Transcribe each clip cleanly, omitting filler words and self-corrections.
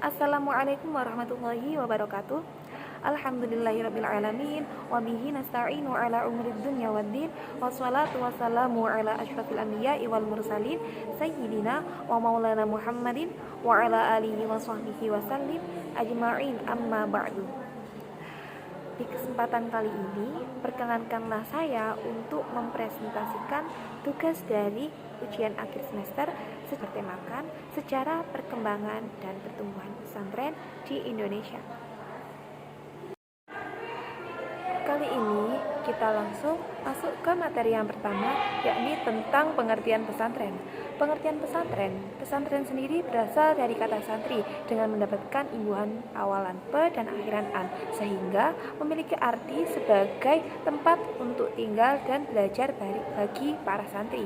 Assalamualaikum warahmatullahi wabarakatuh. Alhamdulillahirrabbilalamin. Wabihi nasta'inu ala umrid dunya waddin. Wassalatu wassalamu ala ashrafil anbiya'i wal mursalin, Sayyidina wa maulana Muhammadin wa ala alihi wa sahbihi wa sallim ajma'in, amma ba'du. Di kesempatan kali ini, perkenankanlah saya untuk mempresentasikan tugas dari ujian akhir semester bertemakan sejarah perkembangan dan pertumbuhan pesantren di Indonesia. Kali ini kita langsung masuk ke materi yang pertama, yakni tentang pengertian pesantren. Pengertian pesantren sendiri berasal dari kata santri dengan mendapatkan imbuhan awalan pe dan akhiran an, sehingga memiliki arti sebagai tempat untuk tinggal dan belajar bagi para santri.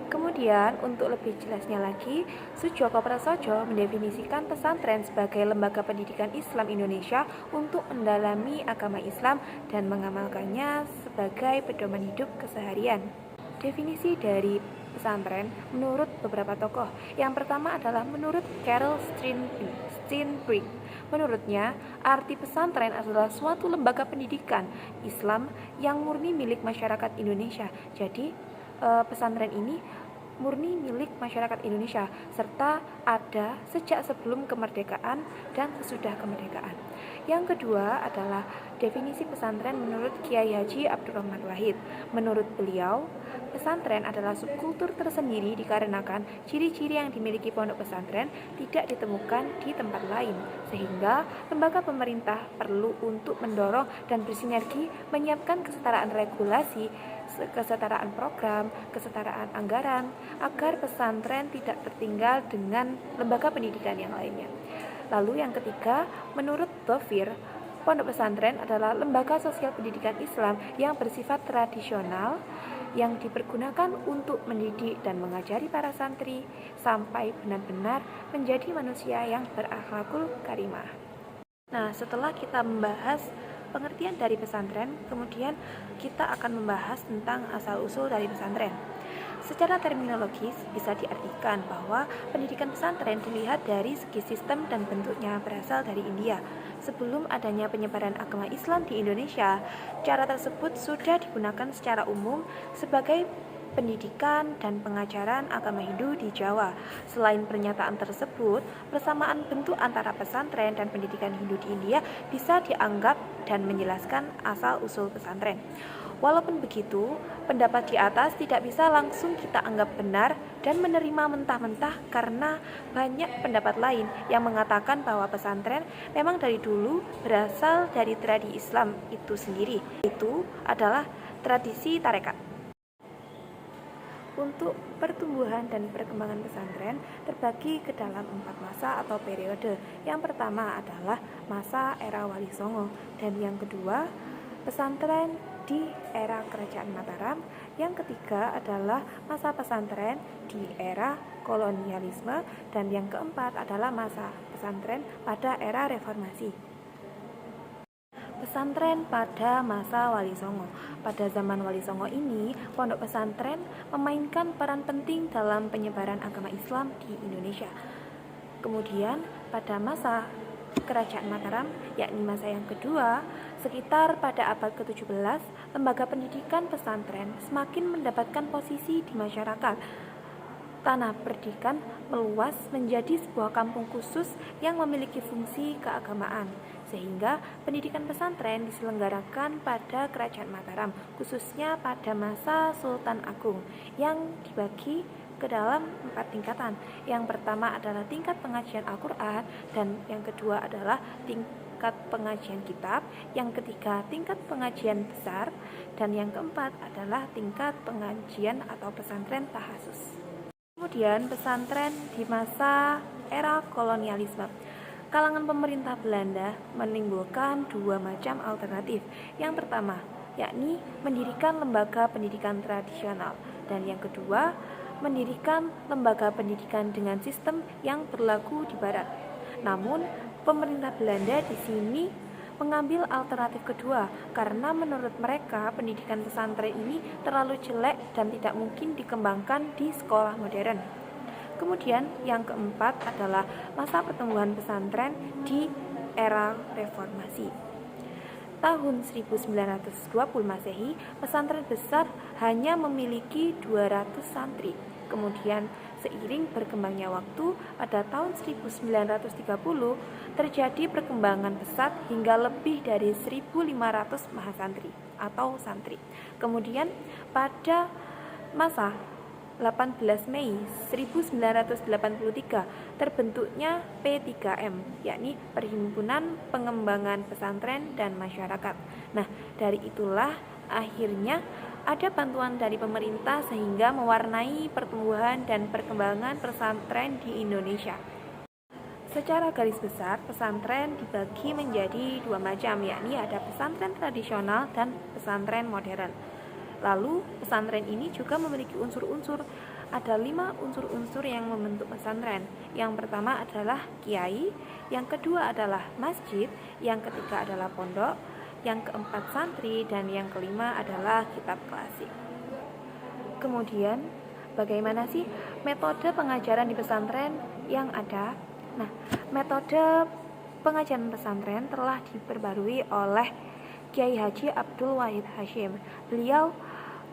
Kemudian, untuk lebih jelasnya lagi, Sujoko Prasojo mendefinisikan pesantren sebagai lembaga pendidikan Islam Indonesia untuk mendalami agama Islam dan mengamalkannya sebagai pedoman hidup keseharian. Definisi dari pesantren menurut beberapa tokoh. Yang pertama adalah menurut Carol Steinbrink. Menurutnya, arti pesantren adalah suatu lembaga pendidikan Islam yang murni milik masyarakat Indonesia. Jadi, pesantren ini murni milik masyarakat Indonesia serta ada sejak sebelum kemerdekaan dan sesudah kemerdekaan. Yang kedua adalah definisi pesantren menurut Kiai Haji Abdurrahman Wahid. Menurut beliau, pesantren adalah subkultur tersendiri dikarenakan ciri-ciri yang dimiliki pondok pesantren tidak ditemukan di tempat lain, sehingga lembaga pemerintah perlu untuk mendorong dan bersinergi menyiapkan kesetaraan regulasi, kesetaraan program, kesetaraan anggaran, agar pesantren tidak tertinggal dengan lembaga pendidikan yang lainnya. Lalu yang ketiga, menurut Dhofir, pondok pesantren adalah lembaga sosial pendidikan Islam yang bersifat tradisional yang dipergunakan untuk mendidik dan mengajari para santri sampai benar-benar menjadi manusia yang berakhlakul karimah. Nah, setelah kita membahas pengertian dari pesantren, kemudian kita akan membahas tentang asal-usul dari pesantren. Secara terminologis bisa diartikan bahwa pendidikan pesantren dilihat dari segi sistem dan bentuknya berasal dari India. Sebelum adanya penyebaran agama Islam di Indonesia, cara tersebut sudah digunakan secara umum sebagai pendidikan dan pengajaran agama Hindu di Jawa. Selain pernyataan tersebut, persamaan bentuk antara pesantren dan pendidikan Hindu di India bisa dianggap dan menjelaskan asal-usul pesantren. Walaupun begitu, pendapat di atas tidak bisa langsung kita anggap benar dan menerima mentah-mentah karena banyak pendapat lain yang mengatakan bahwa pesantren memang dari dulu berasal dari tradisi Islam itu sendiri. Itu adalah tradisi tarekat. Untuk pertumbuhan dan perkembangan pesantren terbagi ke dalam 4 masa atau periode. Yang pertama adalah masa era Wali Songo, dan yang kedua pesantren di era Kerajaan Mataram. Yang ketiga adalah masa pesantren di era kolonialisme, dan yang keempat adalah masa pesantren pada era reformasi. Pesantren pada masa Wali Songo. Pada zaman Wali Songo ini, pondok pesantren memainkan peran penting dalam penyebaran agama Islam di Indonesia. Kemudian pada masa Kerajaan Mataram, yakni masa yang kedua, sekitar pada abad ke-17, lembaga pendidikan pesantren semakin mendapatkan posisi di masyarakat. Tanah Perdikan meluas menjadi sebuah kampung khusus yang memiliki fungsi keagamaan, sehingga pendidikan pesantren diselenggarakan pada Kerajaan Mataram, khususnya pada masa Sultan Agung, yang dibagi ke dalam 4 tingkatan. Yang pertama adalah tingkat pengajian Al-Quran, dan yang kedua adalah tingkat pengajian kitab, yang ketiga tingkat pengajian besar, dan yang keempat adalah tingkat pengajian atau pesantren tahasus. Kemudian pesantren di masa era kolonialisme. Kalangan pemerintah Belanda menimbulkan 2 macam alternatif. Yang pertama, yakni mendirikan lembaga pendidikan tradisional, dan yang kedua, mendirikan lembaga pendidikan dengan sistem yang berlaku di barat. Namun, pemerintah Belanda di sini mengambil alternatif kedua karena menurut mereka pendidikan pesantren ini terlalu jelek dan tidak mungkin dikembangkan di sekolah modern. Kemudian yang keempat adalah masa pertumbuhan pesantren di era reformasi. Tahun 1920 Masehi, pesantren besar hanya memiliki 200 santri. Kemudian seiring berkembangnya waktu, pada tahun 1930 terjadi perkembangan pesat hingga lebih dari 1.500 mahasantri atau santri. Kemudian pada masa 18 Mei 1983 terbentuknya P3M, yakni Perhimpunan Pengembangan Pesantren dan Masyarakat. Nah, dari itulah akhirnya ada bantuan dari pemerintah sehingga mewarnai pertumbuhan dan perkembangan pesantren di Indonesia. Secara garis besar, pesantren dibagi menjadi dua macam, yakni ada pesantren tradisional dan pesantren modern. Lalu, pesantren ini juga memiliki unsur-unsur. Ada 5 unsur-unsur yang membentuk pesantren. Yang pertama adalah kiai, yang kedua adalah masjid, yang ketiga adalah pondok, yang keempat santri, dan yang kelima adalah kitab klasik. Kemudian, bagaimana sih metode pengajaran di pesantren yang ada? Nah, metode pengajaran pesantren telah diperbarui oleh Kiai Haji Abdul Wahid Hasyim. Beliau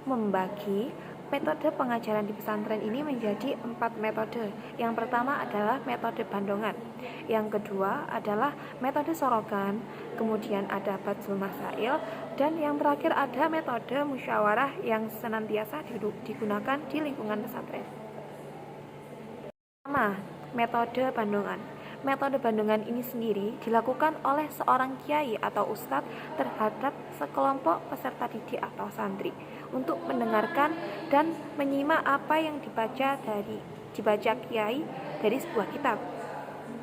membagi metode pengajaran di pesantren ini menjadi 4 metode. Yang pertama adalah metode Bandongan, yang kedua adalah metode Sorogan, kemudian ada Badsul Masail, dan yang terakhir ada metode musyawarah yang senantiasa digunakan di lingkungan pesantren. Pertama, metode Bandongan. Metode Bandongan ini sendiri dilakukan oleh seorang kiai atau ustadz terhadap sekelompok peserta didik atau santri untuk mendengarkan dan menyimak apa yang dibaca kiai dari sebuah kitab.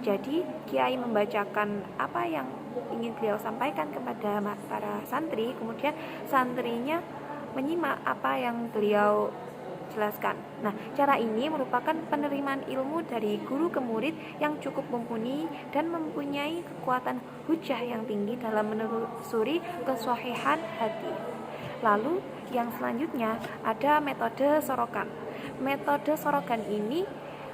Jadi, kiai membacakan apa yang ingin beliau sampaikan kepada para santri, kemudian santrinya menyimak apa yang beliau jelaskan. Nah, cara ini merupakan penerimaan ilmu dari guru ke murid yang cukup mumpuni dan mempunyai kekuatan hujah yang tinggi dalam menelusuri kesahihan hati. Lalu, yang selanjutnya ada metode Sorogan. Metode Sorogan ini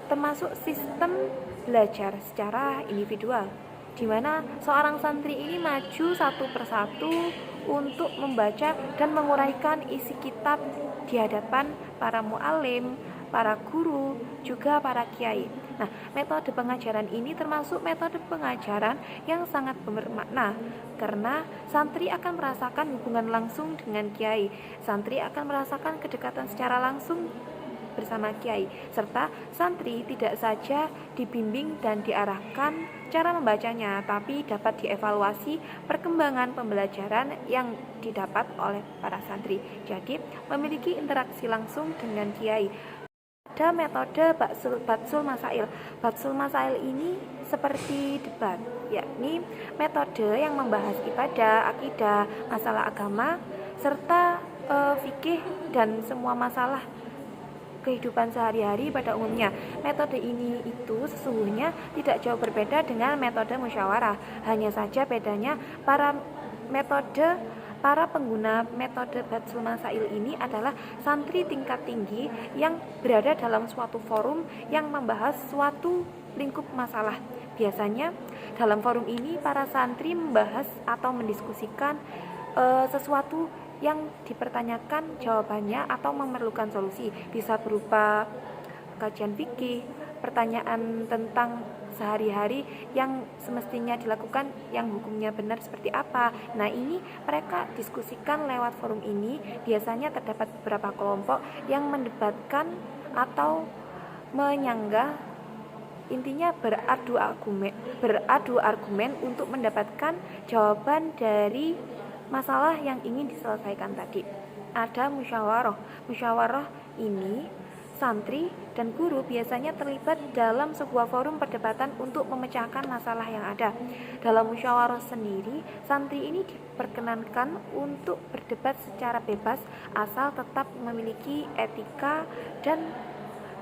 termasuk sistem belajar secara individual, di mana seorang santri ini maju satu persatu untuk membaca dan menguraikan isi kitab di hadapan para mu'alim, para guru, juga para kiai. Nah, metode pengajaran ini termasuk metode pengajaran yang sangat bermakna karena santri akan merasakan hubungan langsung dengan kiai. Santri akan merasakan kedekatan secara langsung bersama kiai, serta santri tidak saja dibimbing dan diarahkan cara membacanya, tapi dapat dievaluasi perkembangan pembelajaran yang didapat oleh para santri. Jadi, memiliki interaksi langsung dengan kiai. Ada metode Badsul Masail. Badsul Masail ini seperti debat, yakni metode yang membahas ibadah, akidah, masalah agama, serta fikih dan semua masalah kehidupan sehari-hari pada umumnya. Metode ini itu sesungguhnya tidak jauh berbeda dengan metode musyawarah. Hanya saja bedanya para pengguna metode Badsul Masail ini adalah santri tingkat tinggi yang berada dalam suatu forum yang membahas suatu lingkup masalah. Biasanya dalam forum ini para santri membahas atau mendiskusikan sesuatu yang dipertanyakan jawabannya atau memerlukan solusi. Bisa berupa kajian fikih, pertanyaan tentang sehari-hari yang semestinya dilakukan, yang hukumnya benar seperti apa. Nah, ini mereka diskusikan lewat forum ini. Biasanya terdapat beberapa kelompok yang mendebatkan atau menyanggah, intinya beradu argumen untuk mendapatkan jawaban dari masalah yang ingin diselesaikan tadi. Ada musyawarah. Musyawarah ini santri dan guru biasanya terlibat dalam sebuah forum perdebatan untuk memecahkan masalah yang ada. Dalam musyawarah sendiri, santri ini diperkenankan untuk berdebat secara bebas asal tetap memiliki etika dan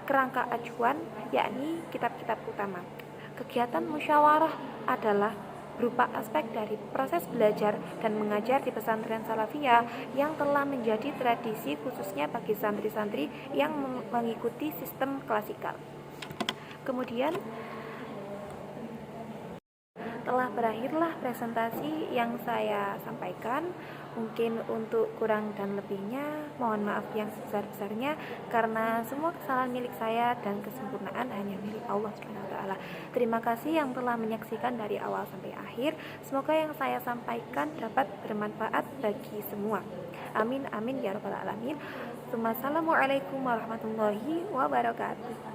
kerangka acuan, yakni kitab-kitab utama. Kegiatan musyawarah adalah berupa aspek dari proses belajar dan mengajar di pesantren Salafiyah yang telah menjadi tradisi khususnya bagi santri-santri yang mengikuti sistem klasikal. Kemudian telah berakhirlah presentasi yang saya sampaikan. Mungkin untuk kurang dan lebihnya mohon maaf yang sebesar-besarnya, karena semua kesalahan milik saya dan kesempurnaan hanya milik Allah SWT. Terima kasih yang telah menyaksikan dari awal sampai akhir. Semoga yang saya sampaikan dapat bermanfaat bagi semua. Amin amin ya rabbal alamin. Assalamualaikum warahmatullahi wabarakatuh.